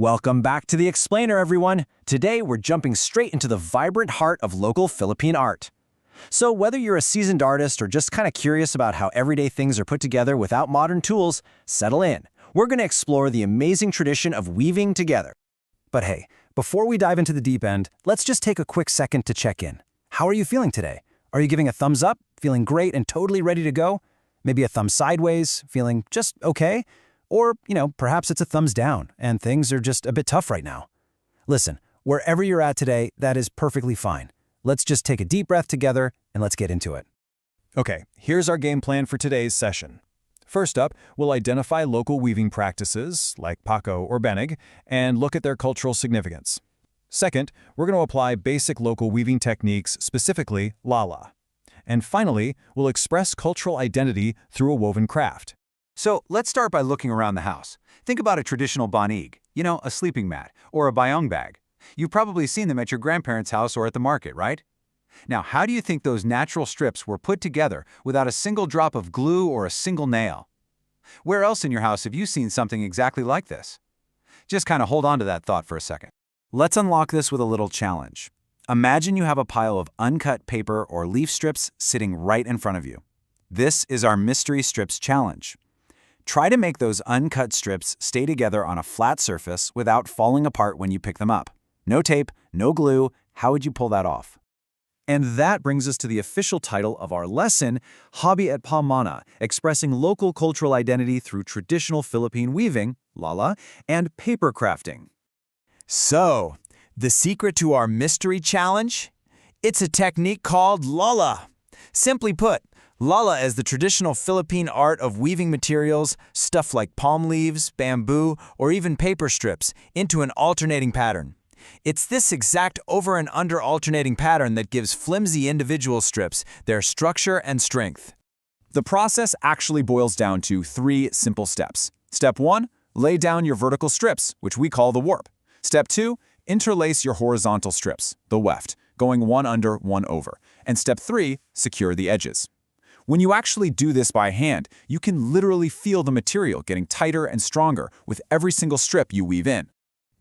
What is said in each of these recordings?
Welcome back to The Explainer, everyone. Today, we're jumping straight into the vibrant heart of local Philippine art. So whether you're a seasoned artist or just kind of curious about how everyday things are put together without modern tools, settle in. We're going to explore the amazing tradition of weaving together. But hey, before we dive into the deep end, let's just take a quick second to check in. How are you feeling today? Are you giving a thumbs up, feeling great and totally ready to go? Maybe a thumb sideways, feeling just okay? Or, perhaps it's a thumbs down and things are just a bit tough right now. Listen, wherever you're at today, that is perfectly fine. Let's just take a deep breath together and let's get into it. Okay, here's our game plan for today's session. First up, we'll identify local weaving practices, like Paco or Benig, and look at their cultural significance. Second, we're going to apply basic local weaving techniques, specifically Lala. And finally, we'll express cultural identity through a woven craft. So let's start by looking around the house. Think about a traditional banig, a sleeping mat, or a bayong bag. You've probably seen them at your grandparents' house or at the market, right? Now, how do you think those natural strips were put together without a single drop of glue or a single nail? Where else in your house have you seen something exactly like this? Just kind of hold on to that thought for a second. Let's unlock this with a little challenge. Imagine you have a pile of uncut paper or leaf strips sitting right in front of you. This is our Mystery Strips Challenge. Try to make those uncut strips stay together on a flat surface without falling apart when you pick them up. No tape, no glue. How would you pull that off? And that brings us to the official title of our lesson, Hobby at Pamana, expressing local cultural identity through traditional Philippine weaving, Lala, and paper crafting. So, the secret to our mystery challenge? It's a technique called Lala. Simply put, Lala is the traditional Philippine art of weaving materials, stuff like palm leaves, bamboo, or even paper strips, into an alternating pattern. It's this exact over and under alternating pattern that gives flimsy individual strips their structure and strength. The process actually boils down to 3 simple steps. Step 1, lay down your vertical strips, which we call the warp. Step 2, interlace your horizontal strips, the weft, going one under, one over. And step 3, secure the edges. When you actually do this by hand, you can literally feel the material getting tighter and stronger with every single strip you weave in.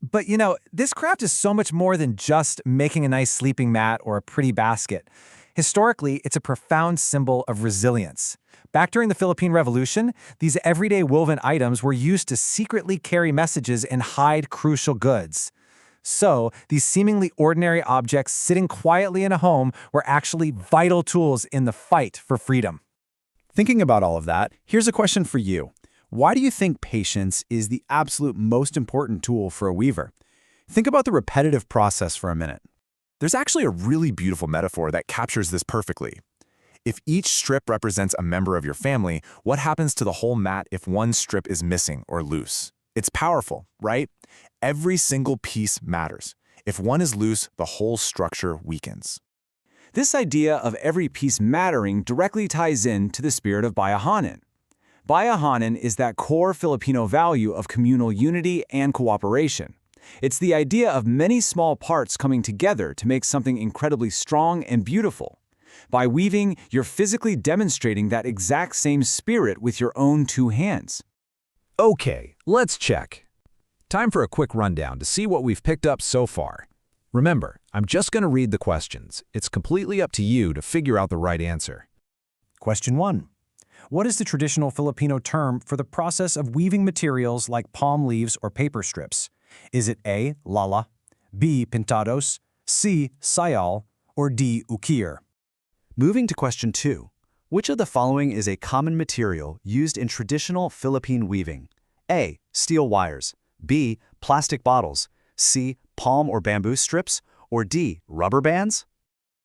But this craft is so much more than just making a nice sleeping mat or a pretty basket. Historically, it's a profound symbol of resilience. Back during the Philippine Revolution, these everyday woven items were used to secretly carry messages and hide crucial goods. So, these seemingly ordinary objects sitting quietly in a home were actually vital tools in the fight for freedom. Thinking about all of that, here's a question for you. Why do you think patience is the absolute most important tool for a weaver? Think about the repetitive process for a minute. There's actually a really beautiful metaphor that captures this perfectly. If each strip represents a member of your family, what happens to the whole mat if one strip is missing or loose? It's powerful, right? Every single piece matters. If one is loose, the whole structure weakens. This idea of every piece mattering directly ties in to the spirit of bayahanan. Bayahanan is that core Filipino value of communal unity and cooperation. It's the idea of many small parts coming together to make something incredibly strong and beautiful. By weaving, you're physically demonstrating that exact same spirit with your own 2 hands. Okay, let's check. Time for a quick rundown to see what we've picked up so far. Remember, I'm just going to read the questions. It's completely up to you to figure out the right answer. Question 1. What is the traditional Filipino term for the process of weaving materials like palm leaves or paper strips? Is it A, lala, B, pintados, C, sayal, or D, ukir? Moving to question 2. Which of the following is a common material used in traditional Philippine weaving? A, steel wires, B, plastic bottles, C, palm or bamboo strips, or D, rubber bands?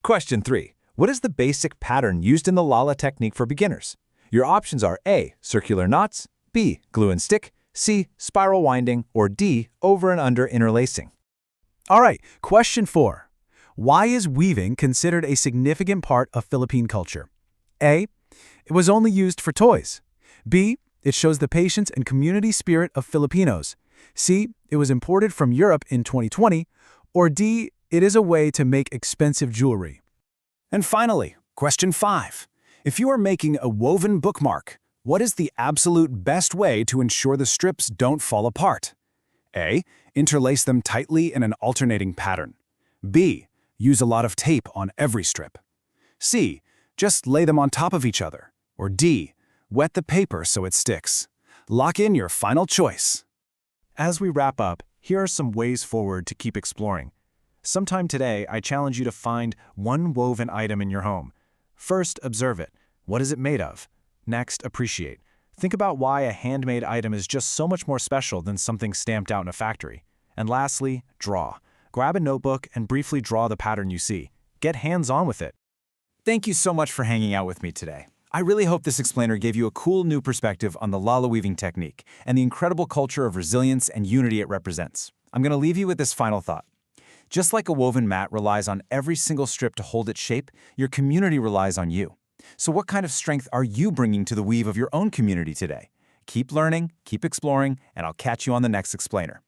Question 3. What is the basic pattern used in the Lala technique for beginners? Your options are A, circular knots, B, glue and stick, C, spiral winding, or D, over and under interlacing. All right, question 4. Why is weaving considered a significant part of Philippine culture? A, it was only used for toys. B, it shows the patience and community spirit of Filipinos. C, it was imported from Europe in 2020. Or D, it is a way to make expensive jewelry. And finally, question 5. If you are making a woven bookmark, what is the absolute best way to ensure the strips don't fall apart? A, Interlace them tightly in an alternating pattern. B. Use a lot of tape on every strip. C. Just lay them on top of each other. Or D. Wet the paper so it sticks. Lock in your final choice. As we wrap up, here are some ways forward to keep exploring. Sometime today, I challenge you to find one woven item in your home. First, observe it. What is it made of? Next, appreciate. Think about why a handmade item is just so much more special than something stamped out in a factory. And lastly, draw. Grab a notebook and briefly draw the pattern you see. Get hands-on with it. Thank you so much for hanging out with me today. I really hope this explainer gave you a cool new perspective on the Lala weaving technique and the incredible culture of resilience and unity it represents. I'm going to leave you with this final thought. Just like a woven mat relies on every single strip to hold its shape, your community relies on you. So what kind of strength are you bringing to the weave of your own community today? Keep learning, keep exploring, and I'll catch you on the next explainer.